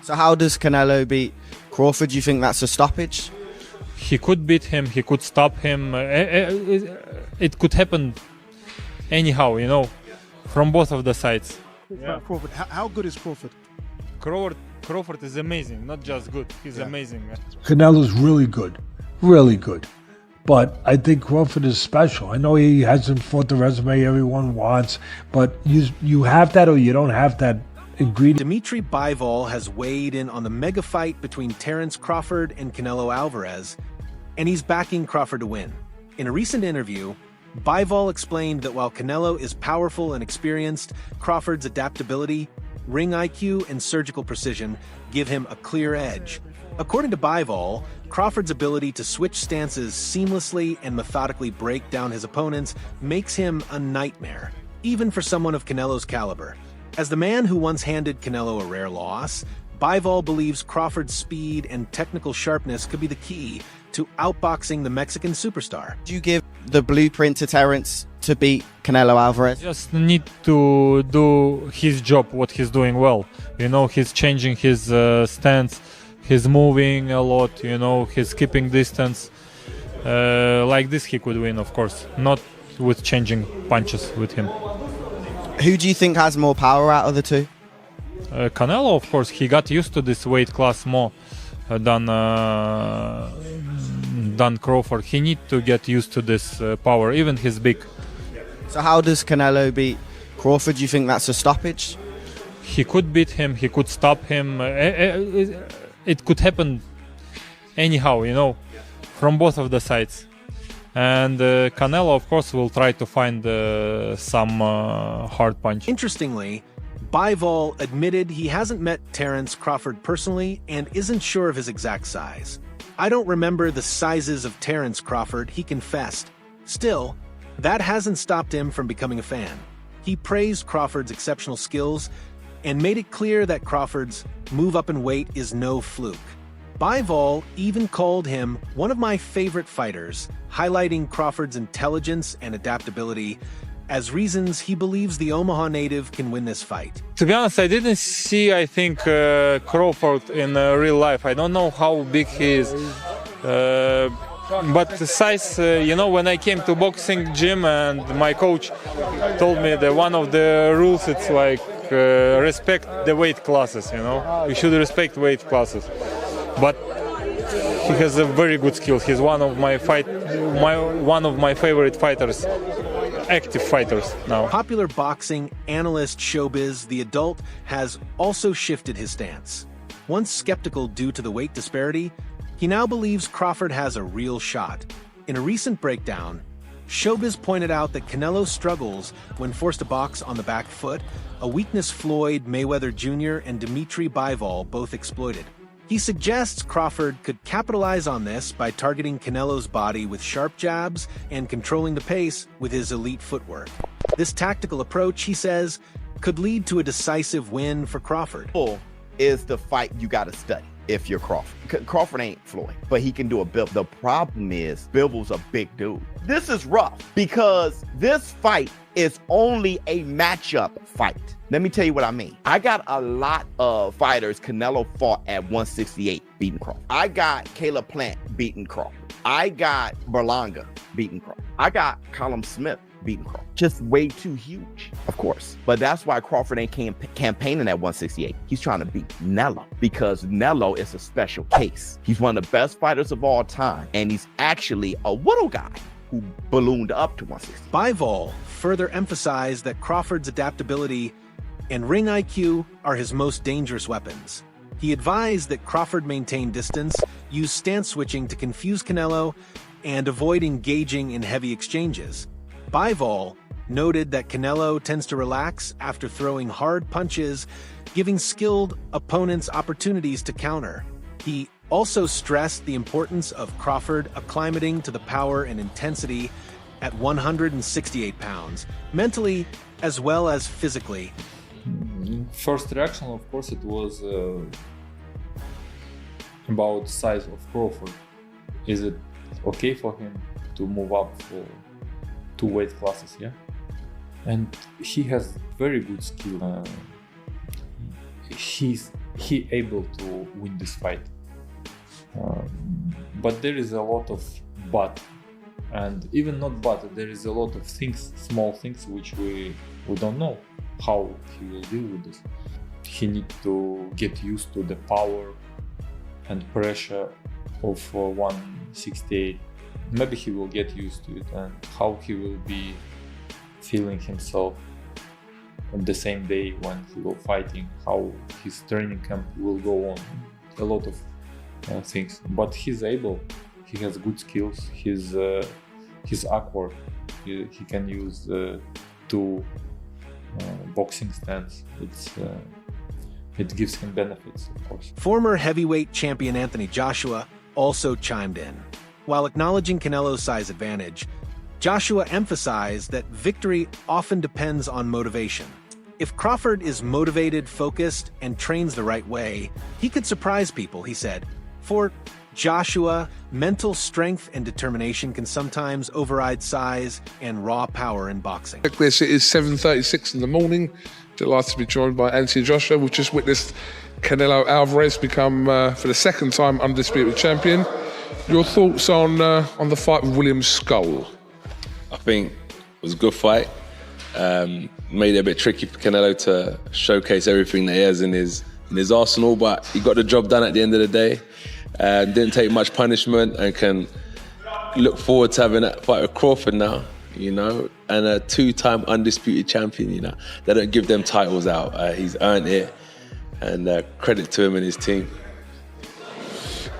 So how does Canelo beat Crawford? Do you think that's a stoppage? He could beat him, he could stop him. It could happen anyhow, from both of the sides. Yeah. Crawford, how good is Crawford? Crawford is amazing, not just good. He's amazing. Canelo's really good, really good. But I think Crawford is special. I know he hasn't fought the resume everyone wants, but you have that or you don't have that ingredient. Dmitry Bivol has weighed in on the mega fight between Terence Crawford and Canelo Alvarez, and he's backing Crawford to win. In a recent interview, Bivol explained that while Canelo is powerful and experienced, Crawford's adaptability, ring IQ, and surgical precision give him a clear edge. According to Bivol, Crawford's ability to switch stances seamlessly and methodically break down his opponents makes him a nightmare, even for someone of Canelo's caliber. As the man who once handed Canelo a rare loss, Bivol believes Crawford's speed and technical sharpness could be the key to outboxing the Mexican superstar. Do you give the blueprint to Terence to beat Canelo Alvarez? Just need to do his job, what he's doing well. He's changing his stance, he's moving a lot, he's keeping distance. Like this he could win, of course, not with changing punches with him. Who do you think has more power out of the two? Canelo, of course, he got used to this weight class more than Crawford. He need to get used to this power, even he's big. So how does Canelo beat Crawford? Do you think that's a stoppage? He could beat him, he could stop him. It could happen anyhow, from both of the sides. And Canelo, of course, will try to find some hard punch. Interestingly, Bivol admitted he hasn't met Terence Crawford personally and isn't sure of his exact size. "I don't remember the sizes of Terence Crawford," he confessed. Still, that hasn't stopped him from becoming a fan. He praised Crawford's exceptional skills and made it clear that Crawford's move up in weight is no fluke. Bivol even called him one of my favorite fighters, highlighting Crawford's intelligence and adaptability as reasons he believes the Omaha native can win this fight. To be honest, I didn't see, Crawford in real life. I don't know how big he is. But the size, when I came to boxing gym and my coach told me that one of the rules, it's like respect the weight classes, You should respect weight classes. But he has a very good skill. He's one of my favorite fighters. Active fighters now. Popular boxing analyst Showbiz, the adult, has also shifted his stance. Once skeptical due to the weight disparity, he now believes Crawford has a real shot. In a recent breakdown, Showbiz pointed out that Canelo struggles when forced to box on the back foot, a weakness Floyd Mayweather Jr. and Dmitry Bivol both exploited. He suggests Crawford could capitalize on this by targeting Canelo's body with sharp jabs and controlling the pace with his elite footwork. This tactical approach, he says, could lead to a decisive win for Crawford. Is the fight you got to study if you're Crawford. Crawford ain't Floyd, but he can do a Bivol. The problem is Bivol's a big dude. This is rough because this fight is only a matchup fight. Let me tell you what I mean. I got a lot of fighters Canelo fought at 168 beating Crawford. I got Caleb Plant beating Crawford. I got Berlanga beating Crawford. I got Callum Smith beating Crawford. Just way too huge, of course. But that's why Crawford ain't campaigning at 168. He's trying to beat Canelo because Canelo is a special case. He's one of the best fighters of all time, and he's actually a little guy who ballooned up to 160. Bivol further emphasized that Crawford's adaptability and ring IQ are his most dangerous weapons. He advised that Crawford maintain distance, use stance switching to confuse Canelo, and avoid engaging in heavy exchanges. Bivol noted that Canelo tends to relax after throwing hard punches, giving skilled opponents opportunities to counter. He also stressed the importance of Crawford acclimating to the power and intensity at 168 pounds, mentally as well as physically. First reaction, of course, it was about size of Crawford. Is it okay for him to move up for 2 weight classes? Yeah, and he has very good skill. he able to win this fight. But there is a lot of but, and even not but, there is a lot of things, small things, which we don't know how he will deal with this. He needs to get used to the power and pressure of 168. Maybe he will get used to it, and how he will be feeling himself on the same day when he will fighting, how his training camp will go on, a lot of things. But he's able, he has good skills, he's awkward, he can use two boxing stance. It gives him benefits, of course. Former heavyweight champion Anthony Joshua also chimed in. While acknowledging Canelo's size advantage, Joshua emphasized that victory often depends on motivation. If Crawford is motivated, focused, and trains the right way, he could surprise people, he said. For Joshua, mental strength and determination can sometimes override size and raw power in boxing. This it is 7:36 in the morning. Delighted to be joined by Anthony Joshua. We've just witnessed Canelo Alvarez become, for the second time, undisputed champion. Your thoughts on the fight with William Skull? I think it was a good fight. Made it a bit tricky for Canelo to showcase everything that he has in his arsenal, but he got the job done at the end of the day. Didn't take much punishment and can look forward to having that fight with Crawford now, you know, and a two-time undisputed champion, you know. They don't give them titles out. He's earned it, and credit to him and his team.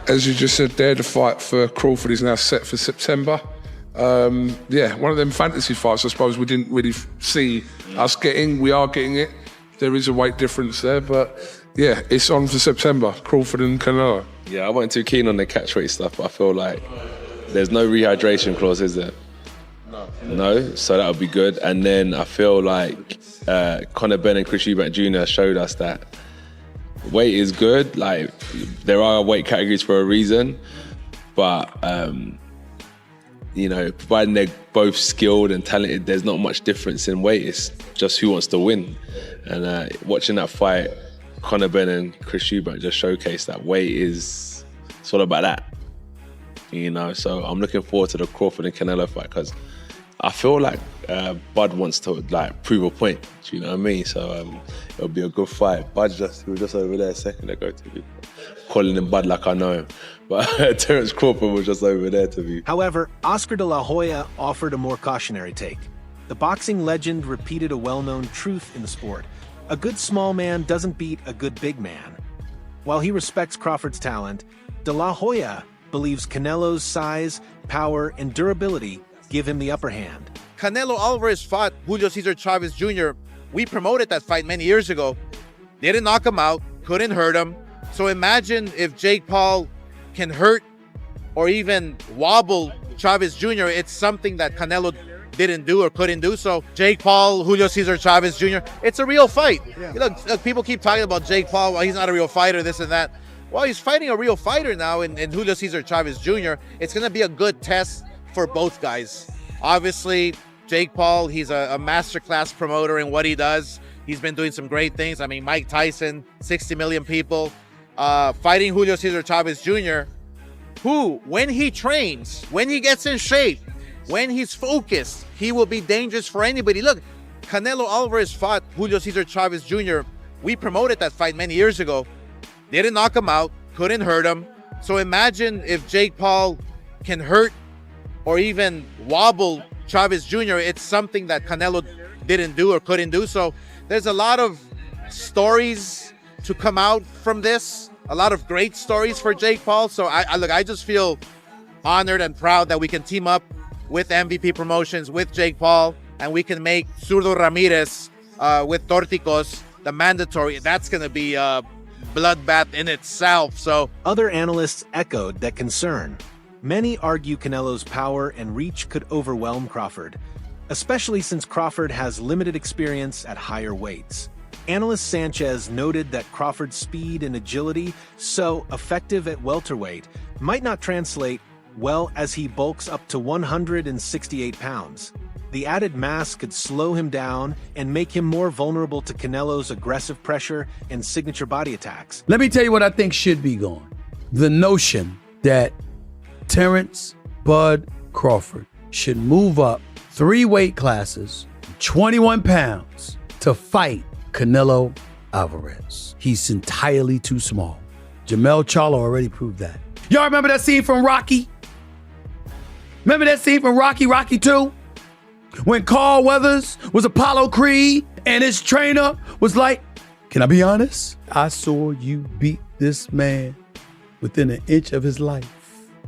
As you just said there, the fight for Crawford is now set for September. One of them fantasy fights, I suppose, we didn't really see us getting. We are getting it. There is a weight difference there, but yeah, it's on for September, Crawford and Canelo. Yeah, I wasn't too keen on the catch weight stuff, but I feel like there's no rehydration clause, is there? No, so that would be good. And then I feel like Conor Benn and Chris Eubank Jr. showed us that weight is good. Like, there are weight categories for a reason, but you know, providing they're both skilled and talented, there's not much difference in weight. It's just who wants to win. And watching that fight, Conor Benn and Chris Eubank just showcased that weight is, it's all about that, you know. So I'm looking forward to the Crawford and Canelo fight, because I feel like Bud wants to like prove a point. Do you know what I mean? So it'll be a good fight. Bud he was just over there a second ago to be calling him Bud like I know him. But Terence Crawford was just over there to be. However, Oscar de la Hoya offered a more cautionary take. The boxing legend repeated a well-known truth in the sport. A good small man doesn't beat a good big man. While he respects Crawford's talent, de la Hoya believes Canelo's size, power, and durability give him the upper hand. Canelo Alvarez fought Julio Cesar Chavez Jr. We promoted that fight many years ago. Didn't knock him out, couldn't hurt him. So imagine if Jake Paul can hurt or even wobble Chavez Jr. It's something that Canelo didn't do or couldn't do. So Jake Paul, Julio Cesar Chavez Jr., it's a real fight. Yeah. Look, people keep talking about Jake Paul, well, he's not a real fighter, this and that. Well, he's fighting a real fighter now in Julio Cesar Chavez Jr. It's going to be a good test for both guys. Obviously, Jake Paul, he's a masterclass promoter in what he does. He's been doing some great things. I mean, Mike Tyson, 60 million people. Fighting Julio Cesar Chavez Jr., who, when he trains, when he gets in shape, when he's focused, he will be dangerous for anybody. Look, Canelo Alvarez fought Julio Cesar Chavez Jr. We promoted that fight many years ago. Didn't knock him out, couldn't hurt him. So imagine if Jake Paul can hurt or even wobble Chavez Jr. It's something that Canelo didn't do or couldn't do. So there's a lot of stories to come out from this, a lot of great stories for Jake Paul. So I just feel honored and proud that we can team up with MVP Promotions, with Jake Paul, and we can make Zurdo Ramirez with Torticos the mandatory. That's going to be a bloodbath in itself. So other analysts echoed that concern. Many argue Canelo's power and reach could overwhelm Crawford, especially since Crawford has limited experience at higher weights. Analyst Sanchez noted that Crawford's speed and agility, so effective at welterweight, might not translate well as he bulks up to 168 pounds. The added mass could slow him down and make him more vulnerable to Canelo's aggressive pressure and signature body attacks. Let me tell you what I think should be gone. The notion that Terence Bud Crawford should move up 3 weight classes, 21 pounds, to fight Canelo Alvarez. He's entirely too small. Jamel Charlo already proved that. Y'all remember that scene from Rocky? Remember that scene from Rocky 2? When Carl Weathers was Apollo Creed and his trainer was like, can I be honest? I saw you beat this man within an inch of his life.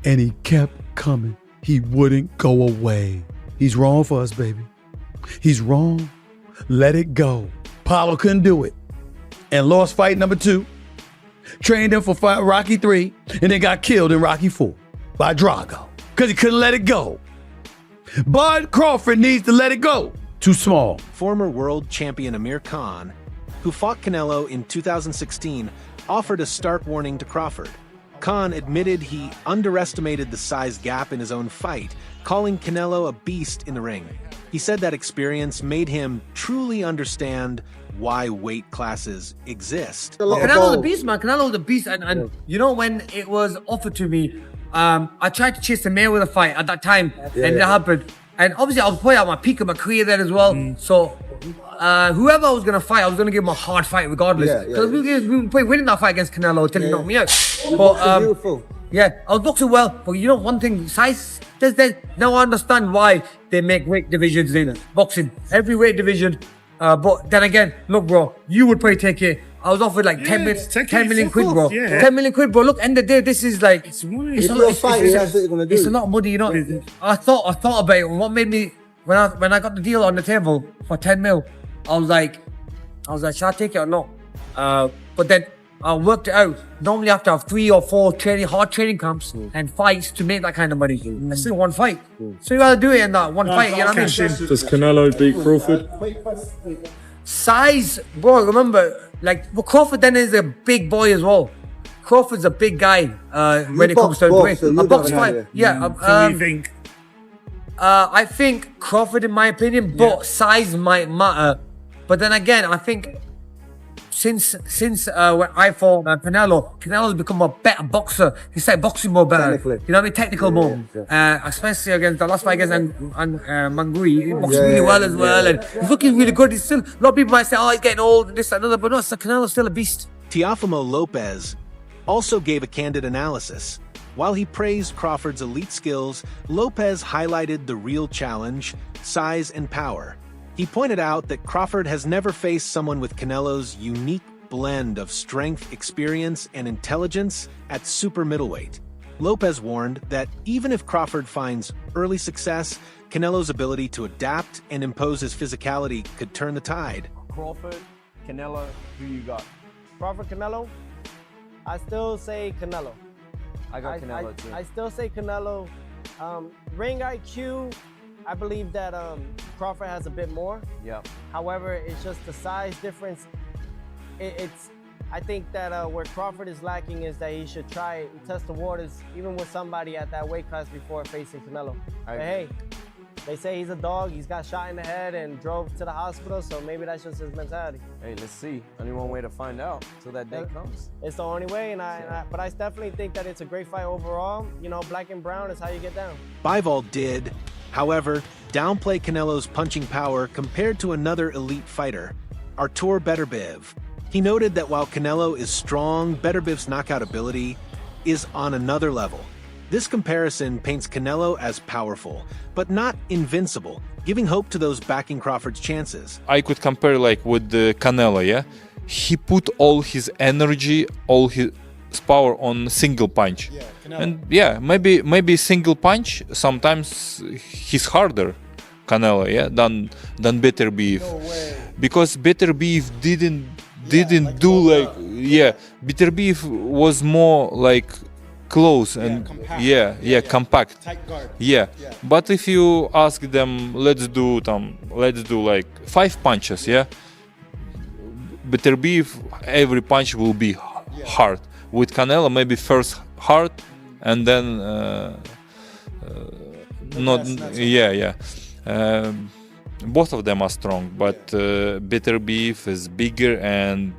And he kept coming. He wouldn't go away. He's wrong for us, baby. He's wrong. Let it go. Apollo couldn't do it and lost fight number 2. Trained him for Rocky 3 and then got killed in Rocky 4 by Drago because he couldn't let it go. Bud Crawford needs to let it go. Too small. Former world champion Amir Khan, who fought Canelo in 2016, offered a stark warning to Crawford. Khan admitted he underestimated the size gap in his own fight, calling Canelo a beast in the ring. He said that experience made him truly understand why weight classes exist. Canelo's a beast, man. Canelo's a beast. And you know, when it was offered to me, I tried to chase the Mayweather fight at that time, and it happened. And obviously, I was probably at my peak of my career there as well. So, whoever I was going to fight, I was going to give him a hard fight regardless. Because we were probably winning that fight against Canelo until he knocked me out. But, yeah, I was boxing well. But you know, one thing, size, now I understand why they make weight divisions in boxing. Every weight division. But then again, look, bro, you would probably take it. I was offered like 10 million quid, bro. 10 million quid, bro. Look, end of the day, this is like, it's a lot of money, you know. I thought about it. What made me, when I got the deal on the table for 10 mil, I was like, should I take it or not? But then I worked it out. Normally I have to have 3 or 4 hard training camps and fights to make that kind of money. That's still one fight. So you gotta do it in that one fight, you know what I mean? Does Canelo beat Crawford? Size, bro, remember, like, but Crawford then is a big boy as well. Crawford's a big guy when it comes to weight. A box fight, yeah. Who do you think? I think Crawford, in my opinion, but size might matter. But then again, I think since when I fought Canelo's become a better boxer. He started boxing more better. You know what I mean? Technical more. Especially against the last fight against Mangui. He boxed really well as well. And he's looking really good. He's still, a lot of people might say, oh, he's getting old and this and another. But no, Canelo's still a beast. Teofimo Lopez also gave a candid analysis. While he praised Crawford's elite skills, Lopez highlighted the real challenge, size and power. He pointed out that Crawford has never faced someone with Canelo's unique blend of strength, experience, and intelligence at super middleweight. Lopez warned that even if Crawford finds early success, Canelo's ability to adapt and impose his physicality could turn the tide. Crawford, Canelo, who you got? Crawford, Canelo? I still say Canelo. I got Canelo too. I still say Canelo. Ring IQ, I believe that Crawford has a bit more. Yeah. However, it's just the size difference. I think that where Crawford is lacking is that he should try test the waters even with somebody at that weight class before facing Canelo. But hey, they say he's a dog. He's got shot in the head and drove to the hospital, so maybe that's just his mentality. Hey, let's see. Only one way to find out till that day comes. It's the only way, but I definitely think that it's a great fight overall. You know, black and brown is how you get down. Bivol did, however, downplay Canelo's punching power compared to another elite fighter, Artur Beterbiev. He noted that while Canelo is strong, Beterbiev's knockout ability is on another level. This comparison paints Canelo as powerful, but not invincible, giving hope to those backing Crawford's chances. I could compare like with the Canelo, yeah? He put all his energy, all his power on single punch. And yeah, maybe single punch, sometimes he's harder, Canelo, yeah, than Beterbiev. Because Beterbiev didn't do like, yeah, Beterbiev was more like close and compact. Tight guard. Yeah. But if you ask them, let's do like 5 punches, yeah. Beterbiev, every punch will be hard. With Canelo, maybe first hard and then not. Both of them are strong, but Bitter Beef is bigger and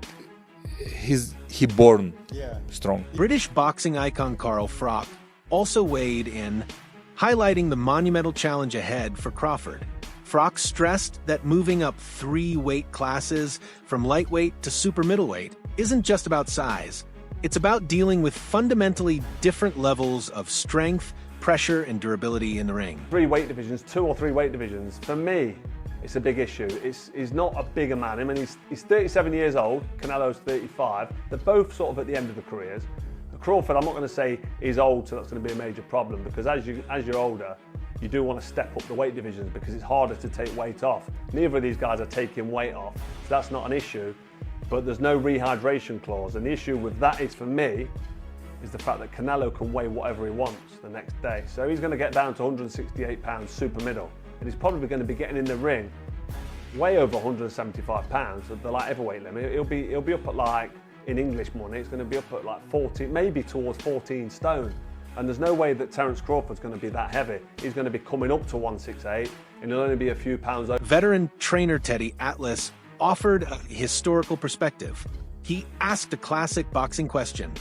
he born strong. British boxing icon Carl Froch also weighed in, highlighting the monumental challenge ahead for Crawford. Froch stressed that moving up 3 weight classes from lightweight to super middleweight isn't just about size. It's about dealing with fundamentally different levels of strength, pressure, and durability in the ring. 3 weight divisions, 2 or 3 weight divisions, for me, it's a big issue. He's not a bigger man. I mean, he's 37 years old, Canelo's 35. They're both sort of at the end of their careers. Crawford, I'm not going to say he's old, so that's going to be a major problem, because as you're older, you do want to step up the weight divisions because it's harder to take weight off. Neither of these guys are taking weight off, so that's not an issue, but there's no rehydration clause. And the issue with that is, for me, is the fact that Canelo can weigh whatever he wants the next day. So he's going to get down to 168 pounds super middle, and he's probably going to be getting in the ring way over 175 pounds at the light heavyweight limit. He'll be up at, like, in English money, it's going to be up at like 14, maybe towards 14 stone. And there's no way that Terence Crawford's going to be that heavy. He's going to be coming up to 168, and he'll only be a few pounds over. Veteran trainer Teddy Atlas offered a historical perspective. He asked a classic boxing question: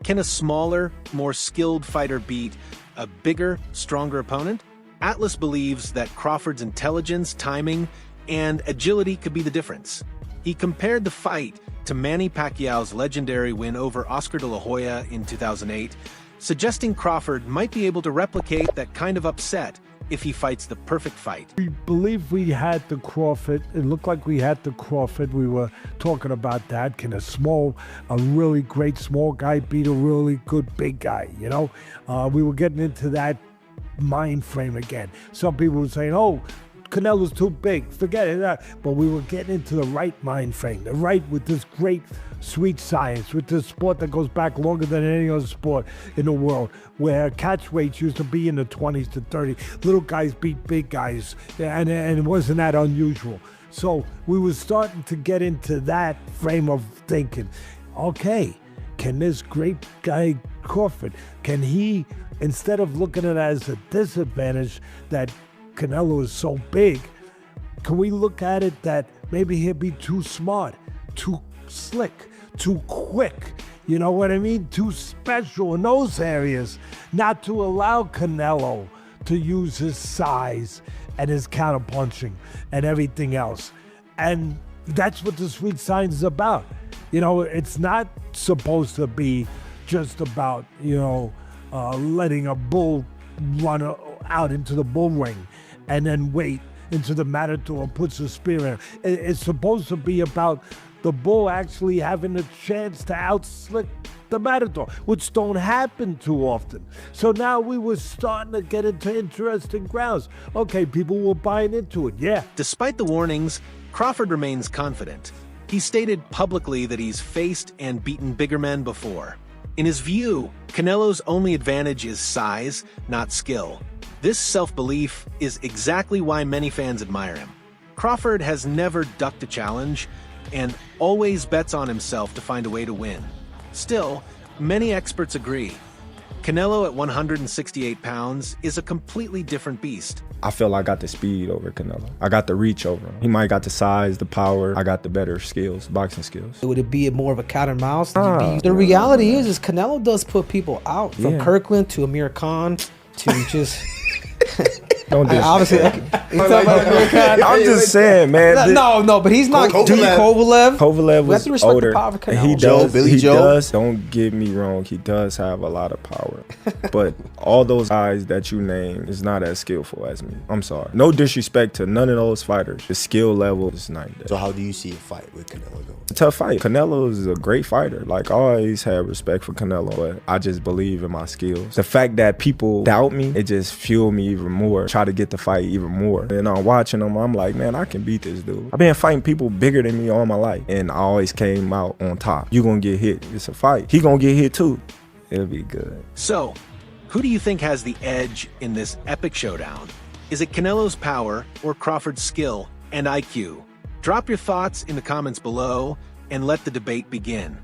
can a smaller, more skilled fighter beat a bigger, stronger opponent? Atlas believes that Crawford's intelligence, timing, and agility could be the difference. He compared the fight to Manny Pacquiao's legendary win over Oscar de la Hoya in 2008, suggesting Crawford might be able to replicate that kind of upset if he fights the perfect fight. We believe we had the Crawford. It looked like we had the Crawford. We were talking about that. Can a really great small guy beat a really good big guy, you know? We were getting into that mind frame again. Some people were saying, oh, Canelo's too big, forget it. But we were getting into the right mind frame, the right with this great sweet science, with this sport that goes back longer than any other sport in the world, where catch weights used to be in the 20s to 30. Little guys beat big guys, and it wasn't that unusual. So we were starting to get into that frame of thinking, okay, can this great guy Crawford, can he, instead of looking at it as a disadvantage that Canelo is so big, can we look at it that maybe he'll be too smart, too slick, too quick, you know what I mean? Too special in those areas, not to allow Canelo to use his size and his counterpunching and everything else. And that's what the sweet science is about. You know, it's not supposed to be just about, you know, letting a bull run out into the bull ring and then wait into the matador puts a spear in. It's supposed to be about the bull actually having a chance to outslick the matador, which don't happen too often. So now we were starting to get into interesting grounds. Okay, people were buying into it, yeah. Despite the warnings, Crawford remains confident. He stated publicly that he's faced and beaten bigger men before. In his view, Canelo's only advantage is size, not skill. This self-belief is exactly why many fans admire him. Crawford has never ducked a challenge and always bets on himself to find a way to win. Still, many experts agree. Canelo at 168 pounds is a completely different beast. I feel I got the speed over Canelo. I got the reach over him. He might got the size, the power. I got the better skills, boxing skills. Would it be more of a cat and mouse? The reality is Canelo does put people out, from Kirkland to Amir Khan to just... Don't do obviously. I'm just saying, man. No, but he's not. Kovalev. Kovalev was older. He does. Billy Joe. Does. Don't get me wrong. He does have a lot of power, but all those guys that you name is not as skillful as me. I'm sorry. No disrespect to none of those fighters. The skill level is not there. So how do you see a fight with Canelo going? A tough fight. Canelo is a great fighter. Like, I always had respect for Canelo, but I just believe in my skills. The fact that people doubt me, it just fueled me even more. Try to get the fight even more. And I'm watching them, I'm like, man, I can beat this dude. I've been fighting people bigger than me all my life, and I always came out on top. You gonna get hit. It's a fight. He gonna get hit too. It'll be good. So, who do you think has the edge in this epic showdown? Is it Canelo's power or Crawford's skill and IQ? Drop your thoughts in the comments below and let the debate begin.